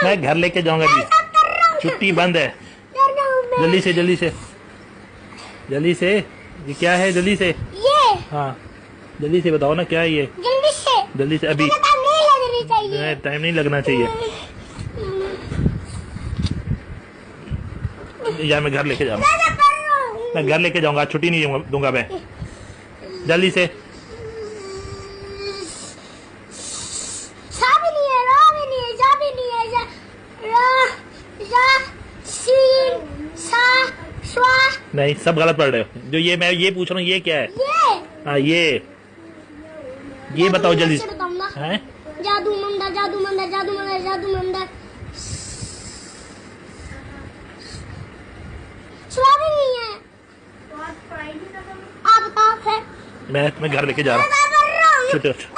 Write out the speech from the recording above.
मैं घर लेके जाऊंगा जी, छुट्टी बंद है। जल्दी से जल्दी से जल्दी से, ये क्या है? जल्दी से, ये हाँ जल्दी से बताओ ना क्या है ये? जल्दी से अभी टाइम नहीं लगना चाहिए यार। मैं घर लेके जाऊंगा, मैं घर लेके जाऊंगा, छुट्टी नहीं दूंगा मैं। जल्दी से। नहीं, सब गलत पढ़ रहे हो। जो ये मैं ये पूछ रहा हूँ ये क्या है? हाँ ये बताओ जल्दी से। हैं? जादू मंदा जादू मंदा जादू मंदा जादू मंदा नहीं है। आप बताओ। मैं घर लेके जा रहा हूँ।